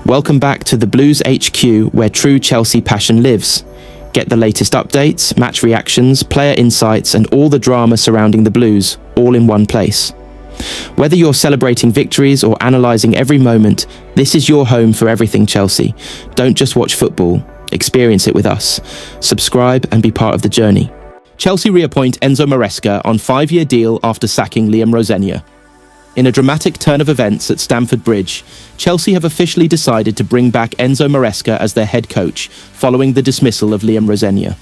Welcome back to the Blues HQ, where true Chelsea passion lives. Get the latest updates, match reactions, player insights, and all the drama surrounding the Blues, all in one place. Whether you're celebrating victories or analysing every moment, this is your home for everything Chelsea. Don't just watch football, experience it with us. Subscribe and be part of the journey. Chelsea reappoint Enzo Maresca on 5-year deal after sacking Liam Rosenior. In a dramatic turn of events at Stamford Bridge, Chelsea have officially decided to bring back Enzo Maresca as their head coach, following the dismissal of Liam Rosenior.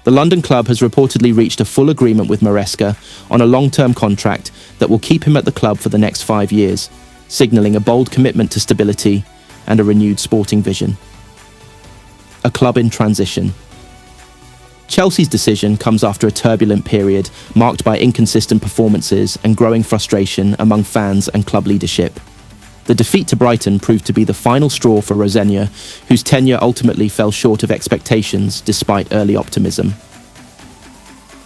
The London club has reportedly reached a full agreement with Maresca on a long-term contract that will keep him at the club for the next 5 years, signalling a bold commitment to stability and a renewed sporting vision. A club in transition. Chelsea's decision comes after a turbulent period marked by inconsistent performances and growing frustration among fans and club leadership. The defeat to Brighton proved to be the final straw for Rosenior, whose tenure ultimately fell short of expectations despite early optimism.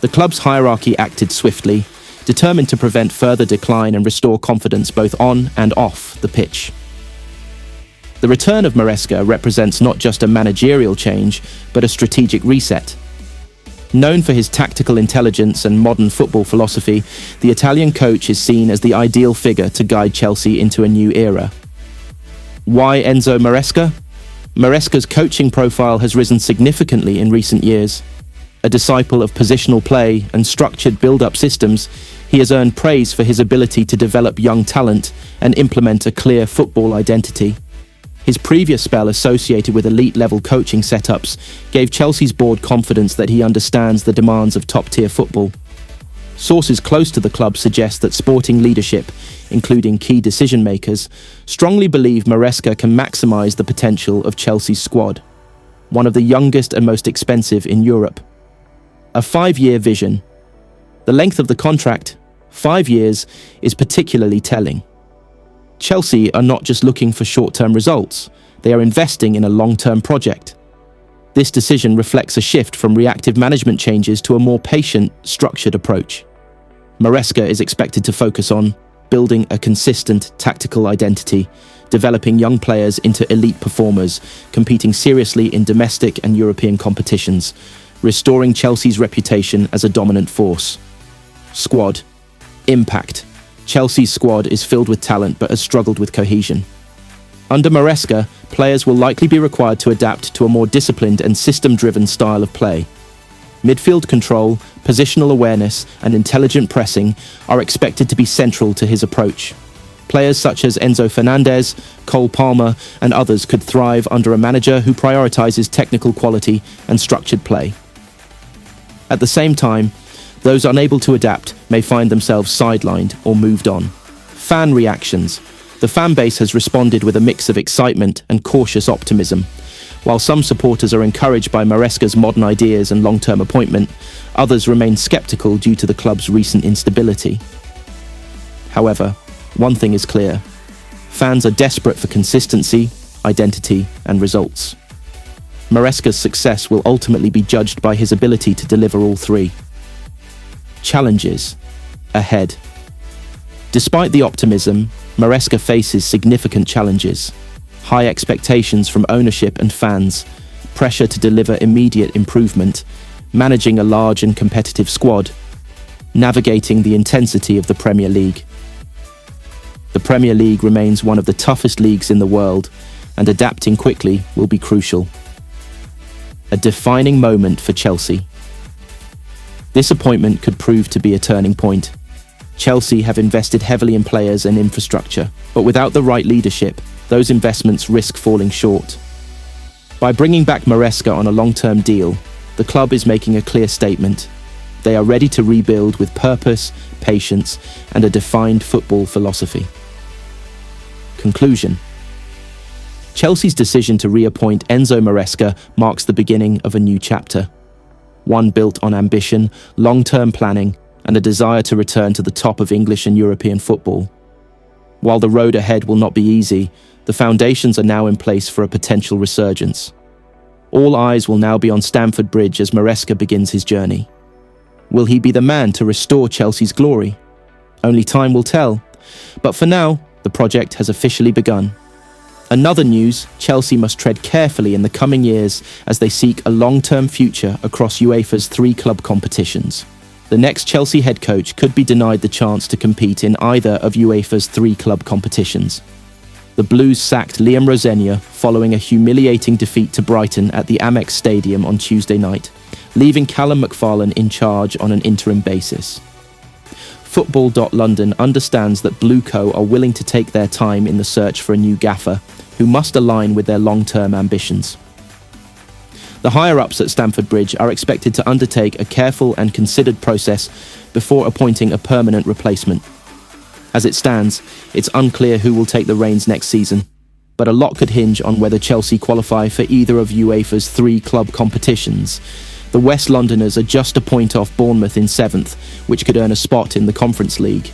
The club's hierarchy acted swiftly, determined to prevent further decline and restore confidence both on and off the pitch. The return of Maresca represents not just a managerial change, but a strategic reset. Known for his tactical intelligence and modern football philosophy, the Italian coach is seen as the ideal figure to guide Chelsea into a new era. Why Enzo Maresca? Maresca's coaching profile has risen significantly in recent years. A disciple of positional play and structured build-up systems, he has earned praise for his ability to develop young talent and implement a clear football identity. His previous spell associated with elite-level coaching setups gave Chelsea's board confidence that he understands the demands of top-tier football. Sources close to the club suggest that sporting leadership, including key decision-makers, strongly believe Maresca can maximise the potential of Chelsea's squad, one of the youngest and most expensive in Europe. A 5-year vision. The length of the contract, 5 years, is particularly telling. Chelsea are not just looking for short-term results, they are investing in a long-term project. This decision reflects a shift from reactive management changes to a more patient, structured approach. Maresca is expected to focus on building a consistent tactical identity, developing young players into elite performers, competing seriously in domestic and European competitions, restoring Chelsea's reputation as a dominant force. Squad. Impact. Chelsea's squad is filled with talent but has struggled with cohesion. Under Maresca, players will likely be required to adapt to a more disciplined and system-driven style of play. Midfield control, positional awareness, and intelligent pressing are expected to be central to his approach. Players such as Enzo Fernandez, Cole Palmer, and others could thrive under a manager who prioritizes technical quality and structured play. At the same time, those unable to adapt may find themselves sidelined or moved on. Fan reactions. The fan base has responded with a mix of excitement and cautious optimism. While some supporters are encouraged by Maresca's modern ideas and long-term appointment, others remain sceptical due to the club's recent instability. However, one thing is clear. Fans are desperate for consistency, identity, and results. Maresca's success will ultimately be judged by his ability to deliver all three. Challenges ahead. Despite the optimism, Maresca faces significant challenges. High expectations from ownership and fans, pressure to deliver immediate improvement, managing a large and competitive squad, navigating the intensity of the Premier League. The Premier League remains one of the toughest leagues in the world, and adapting quickly will be crucial. A defining moment for Chelsea. This appointment could prove to be a turning point. Chelsea have invested heavily in players and infrastructure, but without the right leadership, those investments risk falling short. By bringing back Maresca on a long-term deal, the club is making a clear statement. They are ready to rebuild with purpose, patience, and a defined football philosophy. Conclusion. Chelsea's decision to reappoint Enzo Maresca marks the beginning of a new chapter. One built on ambition, long-term planning, and a desire to return to the top of English and European football. While the road ahead will not be easy, the foundations are now in place for a potential resurgence. All eyes will now be on Stamford Bridge as Maresca begins his journey. Will he be the man to restore Chelsea's glory? Only time will tell. But for now, the project has officially begun. Another news, Chelsea must tread carefully in the coming years as they seek a long-term future across UEFA's 3 club competitions. The next Chelsea head coach could be denied the chance to compete in either of UEFA's 3 club competitions. The Blues sacked Liam Rosenior following a humiliating defeat to Brighton at the Amex Stadium on Tuesday night, leaving Callum McFarlane in charge on an interim basis. Football.London understands that Blue Co are willing to take their time in the search for a new gaffer, who must align with their long-term ambitions. The higher-ups at Stamford Bridge are expected to undertake a careful and considered process before appointing a permanent replacement. As it stands, it's unclear who will take the reins next season, but a lot could hinge on whether Chelsea qualify for either of UEFA's 3 club competitions. The West Londoners are just a point off Bournemouth in 7th, which could earn a spot in the Conference League.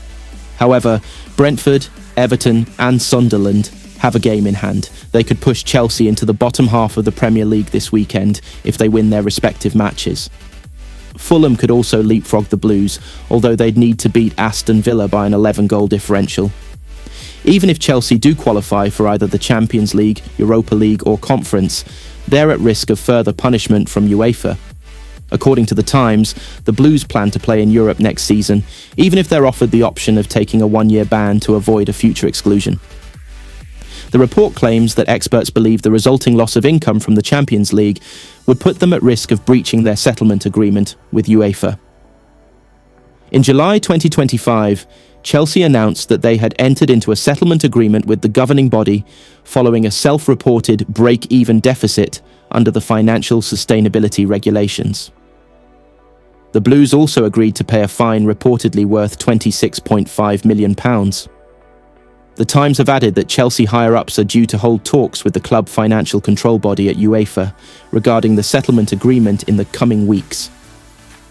However, Brentford, Everton and Sunderland have a game in hand. They could push Chelsea into the bottom half of the Premier League this weekend if they win their respective matches. Fulham could also leapfrog the Blues, although they'd need to beat Aston Villa by an 11-goal differential. Even if Chelsea do qualify for either the Champions League, Europa League or Conference, they're at risk of further punishment from UEFA. According to The Times, the Blues plan to play in Europe next season, even if they're offered the option of taking a 1-year ban to avoid a future exclusion. The report claims that experts believe the resulting loss of income from the Champions League would put them at risk of breaching their settlement agreement with UEFA. In July 2025, Chelsea announced that they had entered into a settlement agreement with the governing body following a self-reported break-even deficit under the financial sustainability regulations. The Blues also agreed to pay a fine reportedly worth £26.5 million. The Times have added that Chelsea higher-ups are due to hold talks with the club financial control body at UEFA regarding the settlement agreement in the coming weeks.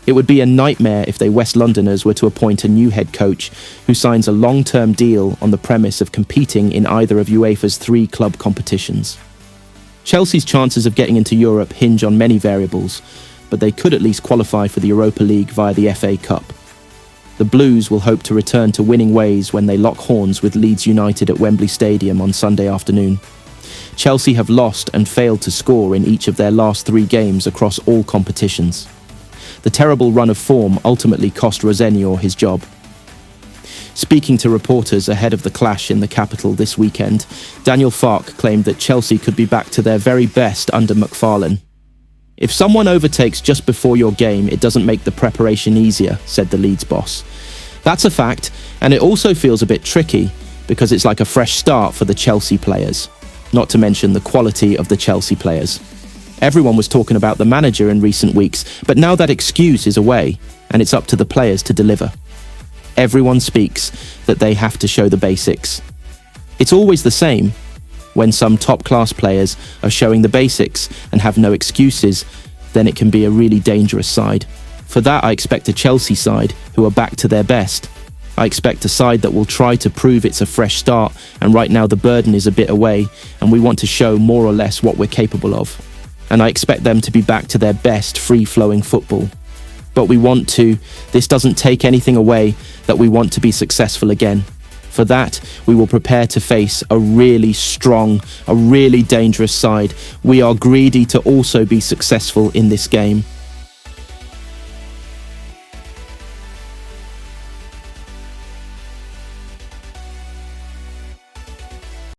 It would be a nightmare if they West Londoners were to appoint a new head coach who signs a long-term deal on the premise of competing in either of UEFA's 3 club competitions. Chelsea's chances of getting into Europe hinge on many variables, but they could at least qualify for the Europa League via the FA Cup. The Blues will hope to return to winning ways when they lock horns with Leeds United at Wembley Stadium on Sunday afternoon. Chelsea have lost and failed to score in each of their last 3 games across all competitions. The terrible run of form ultimately cost Rosenior his job. Speaking to reporters ahead of the clash in the capital this weekend, Daniel Farke claimed that Chelsea could be back to their very best under McFarlane. "If someone overtakes just before your game, it doesn't make the preparation easier," said the Leeds boss. That's a fact, and it also feels a bit tricky because it's like a fresh start for the Chelsea players, not to mention the quality of the Chelsea players. Everyone was talking about the manager in recent weeks, but now that excuse is away, and it's up to the players to deliver. Everyone speaks that they have to show the basics. It's always the same. When some top-class players are showing the basics and have no excuses, then it can be a really dangerous side. For that, I expect a Chelsea side who are back to their best. I expect a side that will try to prove it's a fresh start, and right now the burden is a bit away, and we want to show more or less what we're capable of. And I expect them to be back to their best free-flowing football. But this doesn't take anything away that we want to be successful again. For that, we will prepare to face a really strong, a really dangerous side. We are greedy to also be successful in this game.